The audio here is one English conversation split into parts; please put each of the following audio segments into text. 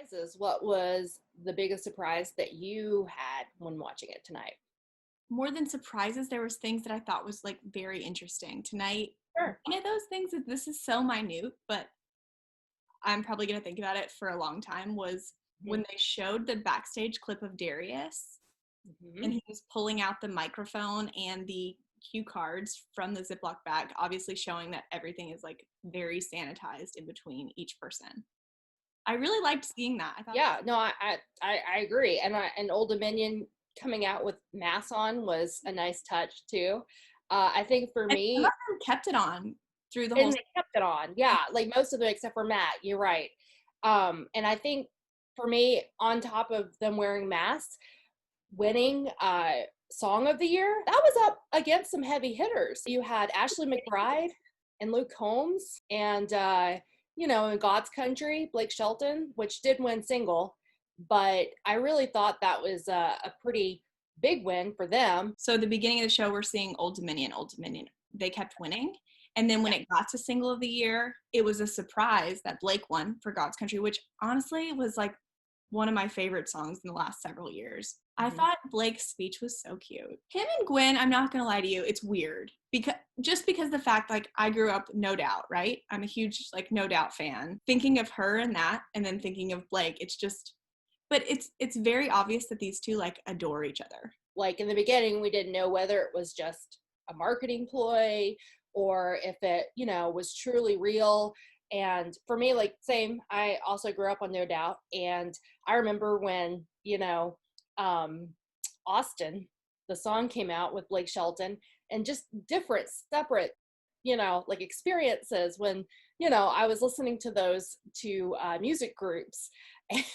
surprises, what was the biggest surprise that you had when watching it tonight? More than surprises, there was things that I thought was like very interesting tonight. Sure. One of those things that this is so minute, but I'm probably gonna think about it for a long time was when they showed the backstage clip of Darius Mm-hmm. and he was pulling out the microphone and the cue cards from the Ziploc bag, obviously showing that everything is like very sanitized in between each person. I really liked seeing that. I thought, Yeah, no, I agree. And Old Dominion coming out with mass on was a nice touch too. I think for and some me, of them kept it on through the whole. and they kept it on. Yeah, like most of them except for Matt. You're right. And I think for me, on top of them wearing masks, winning Song of the Year, that was up against some heavy hitters. You had Ashley McBride and Luke Combs, and in God's Country, Blake Shelton, which did win single, but I really thought that was a pretty big win for them. So the beginning of the show, we're seeing Old Dominion. Old Dominion, they kept winning. And then when it got to Single of the Year, it was a surprise that Blake won for God's Country, which honestly was like one of my favorite songs in the last several years. I thought Blake's speech was so cute. Him and Gwen, I'm not gonna lie to you, it's weird because the fact, like, I grew up No Doubt, right? I'm a huge like No Doubt fan. Thinking of her and that, and then thinking of Blake, it's just, but it's very obvious that these two like adore each other. Like in the beginning, we didn't know whether it was just a marketing ploy or if it, was truly real. And for me, like, same, I also grew up on No Doubt. And I remember when, um, Austin, the song came out with Blake Shelton, and just different, separate, like experiences when, I was listening to those two music groups,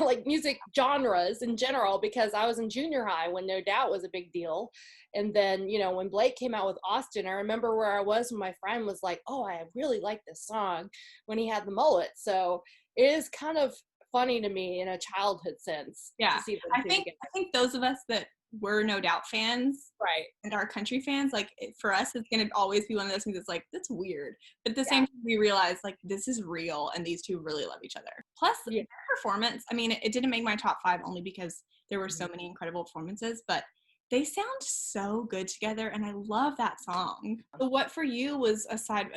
like music genres in general, because I was in junior high when No Doubt was a big deal. And then, when Blake came out with Austin, I remember where I was when my friend was like, oh, I really like this song, when he had the mullet. So it is kind of funny to me in a childhood sense Yeah. to see them I two think together. I think those of us that were No Doubt fans Right. and our country fans, like for us, it's gonna always be one of those things that's like, that's weird. But at the Yeah. same time, we realize like this is real and these two really love each other. Plus Yeah. their performance, I mean, it didn't make my top 5 only because there were so many incredible performances, but they sound so good together and I love that song. So what for you was, aside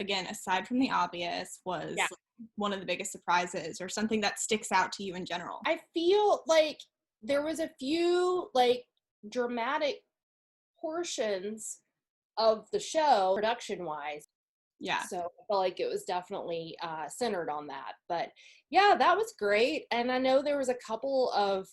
from the obvious, was Yeah. like, one of the biggest surprises or something that sticks out to you in general? I feel like there was a few like dramatic portions of the show production wise. Yeah. So I felt like it was definitely centered on that. But yeah, that was great. And I know there was a couple of,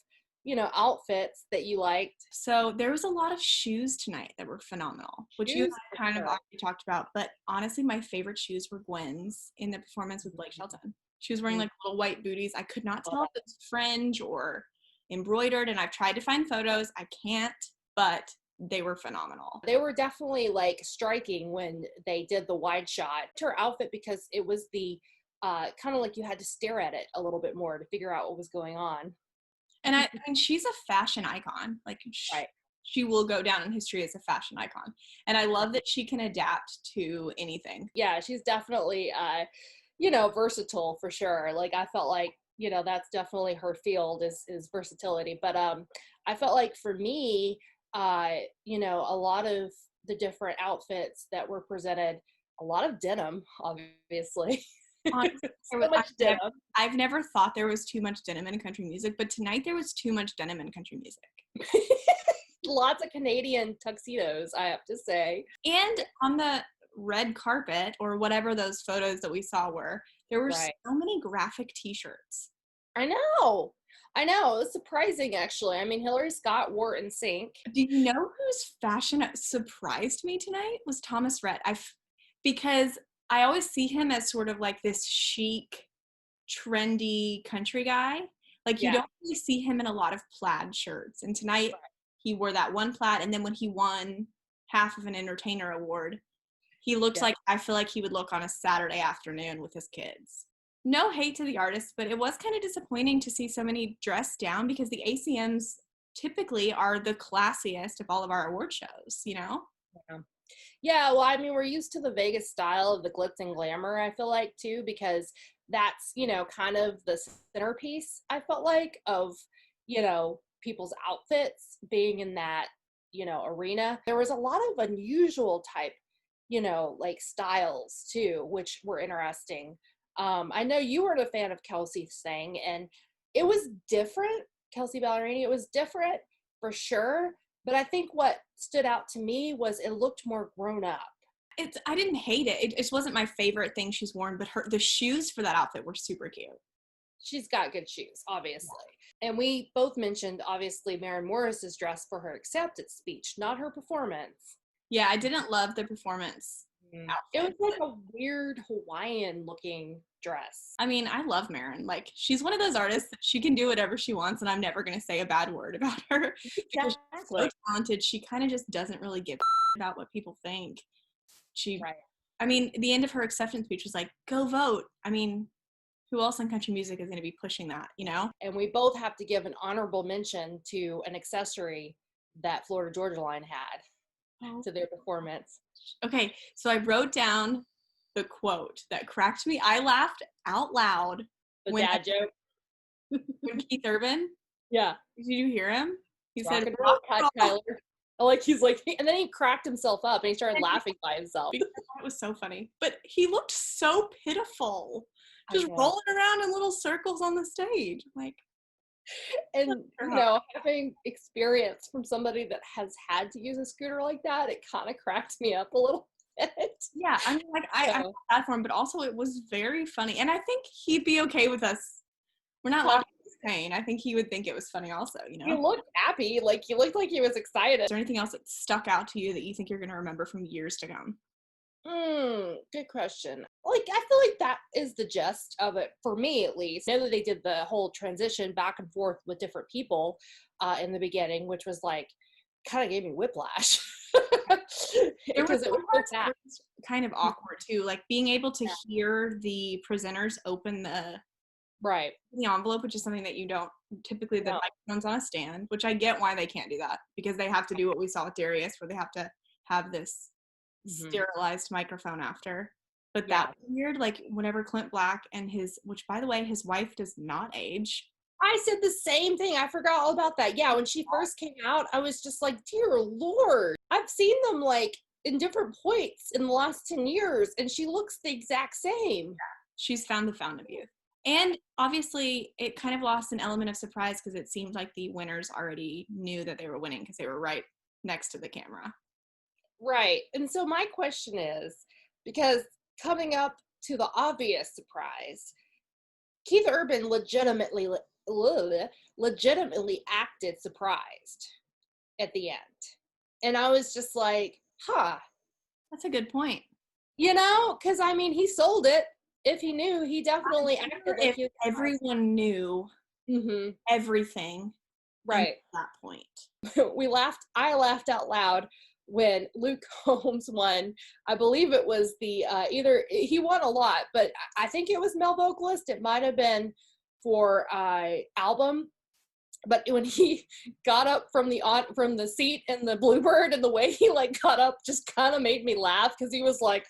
outfits that you liked. So there was a lot of shoes tonight that were phenomenal, which you and Shoes I for kind of sure. already talked about. But honestly, my favorite shoes were Gwen's in the performance with Blake Shelton. She was wearing like little white booties. I could not tell if it was fringe or embroidered, and I've tried to find photos. I can't, but they were phenomenal. They were definitely like striking when they did the wide shot. Her outfit, because it was the kind of like you had to stare at it a little bit more to figure out what was going on. And I mean, she's a fashion icon. Like Right. she will go down in history as a fashion icon. And I love that she can adapt to anything. Yeah, she's definitely versatile for sure. Like I felt like, that's definitely her field is versatility. But I felt like for me, a lot of the different outfits that were presented, a lot of denim, obviously. Honestly, So much denim. I've never thought there was too much denim in country music, but tonight there was too much denim in country music. Lots of Canadian tuxedos, I have to say. And on the red carpet, or whatever those photos that we saw were, there were Right. so many graphic t-shirts. I know. I know. It was surprising, actually. I mean, Hillary Scott wore In Sync. Do you know whose fashion surprised me tonight was Thomas Rhett? Because I always see him as sort of like this chic, trendy country guy. Like you Yeah. don't really see him in a lot of plaid shirts. And tonight he wore that one plaid, and then when he won half of an entertainer award, he looked Yeah. like, I feel like he would look on a Saturday afternoon with his kids. No hate to the artist, but it was kind of disappointing to see so many dressed down because the ACMs typically are the classiest of all of our award shows, you know? Yeah. Yeah, well, I mean, we're used to the Vegas style of the glitz and glamour, I feel like, too, because that's, you know, kind of the centerpiece, I felt like, of, you know, people's outfits being in that, you know, arena. There was a lot of unusual type, you know, like styles too, which were interesting. I know you weren't a fan of Kelsey's thing, and it was different. Kelsey Ballerini, it was different for sure. But I think what stood out to me was it looked more grown up. I didn't hate it. It just wasn't my favorite thing she's worn, but the shoes for that outfit were super cute. She's got good shoes, obviously. And we both mentioned, obviously, Maren Morris's dress for her acceptance speech, not her performance. Yeah, I didn't love the performance outfit. It was like a weird Hawaiian looking dress. I mean, I love Maren. Like, she's one of those artists that she can do whatever she wants, and I'm never going to say a bad word about her. Because she's so talented, she kind of just doesn't really give about what people think. Right. I mean, the end of her acceptance speech was like, go vote. I mean, who else in country music is going to be pushing that, you know? And we both have to give an honorable mention to an accessory that Florida Georgia Line had to their performance. Okay, so I wrote down the quote that cracked me. I laughed out loud. The dad joke. When Keith Urban. Yeah. Did you hear him? He rock said, and roll, Tyler. Like, he's like, and then he cracked himself up and he started laughing by himself. It was so funny. But he looked so pitiful. Just rolling around in little circles on the stage. Like, and you know, having experience from somebody that has had to use a scooter like that, it kind of cracked me up a little bit. Yeah, I mean, like, I felt bad for him, but also it was very funny. And I think he'd be okay with us. We're not laughing at his pain. I think he would think it was funny also, you know? He looked happy. Like, he looked like he was excited. Is there anything else that stuck out to you that you think you're going to remember from years to come? Good question. Like, I feel like that is the gist of it, for me at least. I know that they did the whole transition back and forth with different people in the beginning, which was like, kind of gave me whiplash. Because it was kind of awkward too, like being able to hear the presenters open the envelope, which is something that you don't typically, the microphone's on a stand, which I get why they can't do that, because they have to do what we saw with Darius, where they have to have this sterilized microphone after. But that was weird, like whenever Clint Black and which by the way, his wife does not age. I said the same thing. I forgot all about that. Yeah, when she first came out, I was just like, dear Lord. I've seen them like in different points in the last 10 years, and she looks the exact same. She's found the fountain of youth. And obviously, it kind of lost an element of surprise because it seemed like the winners already knew that they were winning because they were right next to the camera. Right. And so my question is, because coming up to the obvious surprise, Keith Urban legitimately acted surprised at the end. And I was just like, that's a good point. You know, because I mean, he sold it. If he knew, he definitely acted like he was everyone knew everything right at that point. I laughed out loud when Luke Combs won. I believe it was the either he won a lot, but I think it was male vocalist. It might have been for album. But when he got up from the seat in the Bluebird, and the way he like got up just kind of made me laugh, because he was like,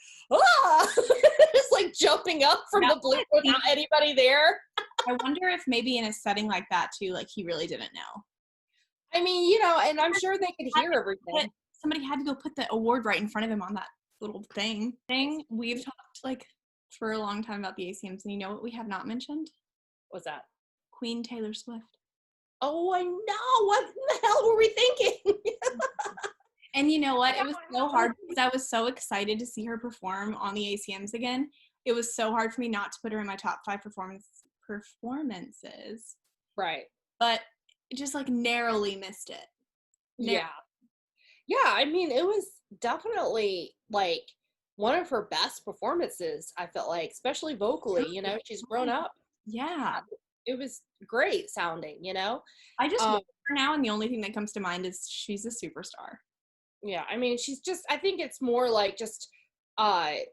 just like jumping up from the Bluebird without anybody there. I wonder if maybe in a setting like that too, like he really didn't know. I mean, you know, and I'm sure they could hear everything. Somebody had to go put the award right in front of him on that little thing. We've talked like for a long time about the ACMs, and you know what we have not mentioned? What's that? Queen Taylor Swift. Oh, I know. What the hell were we thinking? And you know what? It was so hard because I was so excited to see her perform on the ACMs again. It was so hard for me not to put her in my top 5 performances. Right. But just like narrowly missed it. Yeah. I mean, it was definitely like one of her best performances, I felt like, especially vocally. You know, she's grown up. Yeah. It was great sounding, you know? I just love her now, and the only thing that comes to mind is she's a superstar. Yeah, I mean, she's just, I think it's more like just a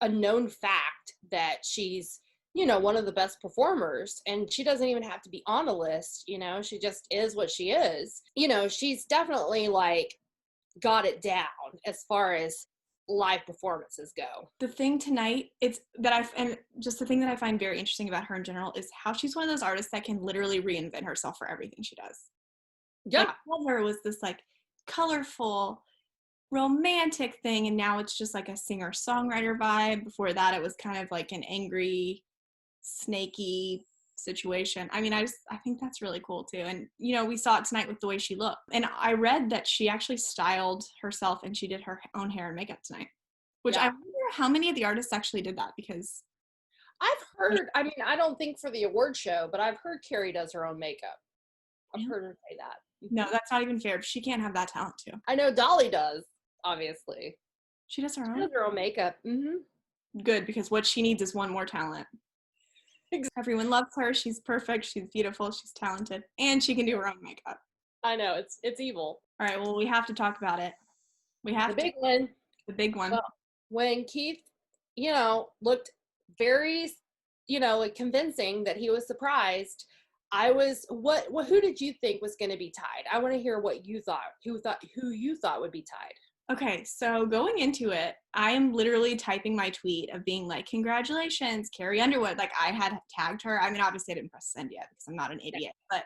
known fact that she's, you know, one of the best performers, and she doesn't even have to be on a list, you know? She just is what she is. You know, she's definitely like got it down as far as live performances go. The thing tonight, and just the thing that I find very interesting about her in general is how she's one of those artists that can literally reinvent herself for everything she does. Yeah. Like, Cover was this like colorful, romantic thing, and now it's just like a singer-songwriter vibe. Before that, it was kind of like an angry, snaky situation. I mean, I think that's really cool too. And you know, we saw it tonight with the way she looked. And I read that she actually styled herself and she did her own hair and makeup tonight. Which I wonder how many of the artists actually did that, because I've heard, I mean, I don't think for the award show, but I've heard Carrie does her own makeup. I've heard her say that. No, that's not even fair. She can't have that talent too. I know Dolly does, obviously. She does her own? She does her own makeup. Mm-hmm. Good, because what she needs is one more talent. Exactly. Everyone loves her. She's perfect. She's beautiful. She's talented. And she can do her own makeup. I know. It's evil. All right, well, we have to talk about it. We have the big one. The big one. Well, when Keith, you know, looked very, you know, like convincing that he was surprised, I was, who did you think was going to be tied? I want to hear what you thought, who you thought would be tied. Okay, so going into it, I am literally typing my tweet of being like, congratulations, Carrie Underwood. Like, I had tagged her. I mean, obviously I didn't press send yet because I'm not an idiot, but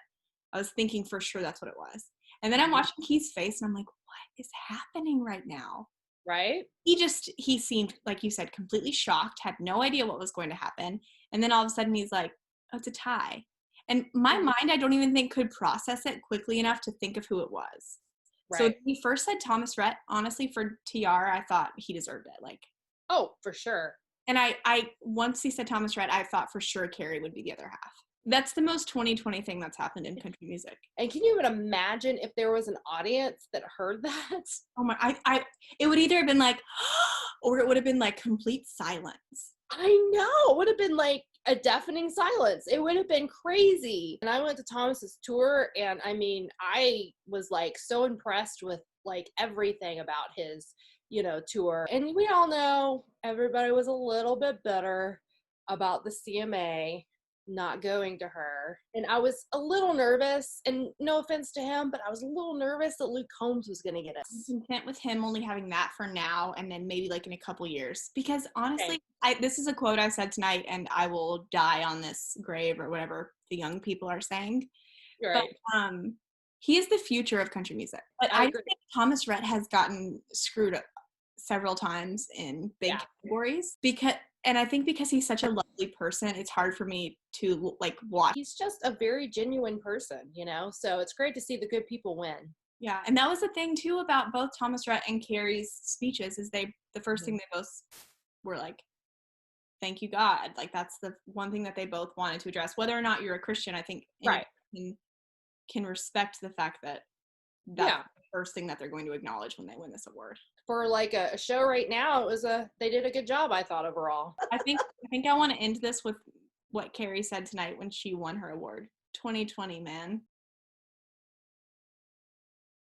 I was thinking for sure that's what it was. And then I'm watching Keith's face and I'm like, what is happening right now? Right? He seemed, like you said, completely shocked, had no idea what was going to happen. And then all of a sudden he's like, oh, it's a tie. And my mind, I don't even think could process it quickly enough to think of who it was. Right. So when he first said Thomas Rhett, honestly, for TR, I thought he deserved it. Like, oh, for sure. And I once he said Thomas Rhett, I thought for sure Carrie would be the other half. That's the most 2020 thing that's happened in country music. And can you even imagine if there was an audience that heard that? Oh my, it would either have been like, or it would have been like complete silence. I know. It would have been like a deafening silence. It would have been crazy. And I went to Thomas's tour, and I mean, I was like so impressed with like everything about his, you know, tour. And we all know everybody was a little bit bitter about the CMA not going to her. And I was a little nervous, and no offense to him, but I was a little nervous that Luke Combs was going to get it. I'm content with him only having that for now, and then maybe like in a couple years. Because honestly, this is a quote I said tonight, and I will die on this grave or whatever the young people are saying. Right. But he is the future of country music. But I think Thomas Rhett has gotten screwed up several times in big categories and I think because he's such a lovely person, it's hard for me to like watch. He's just a very genuine person, you know? So it's great to see the good people win. Yeah, and that was the thing too about both Thomas Rhett and Carrie's speeches is the first thing they both were like, thank you, God. Like, that's the one thing that they both wanted to address. Whether or not you're a Christian, I think can respect the fact that that's the first thing that they're going to acknowledge when they win this award. For like a show right now, they did a good job, I thought, overall. I think I want to end this with what Carrie said tonight when she won her award. 2020, man.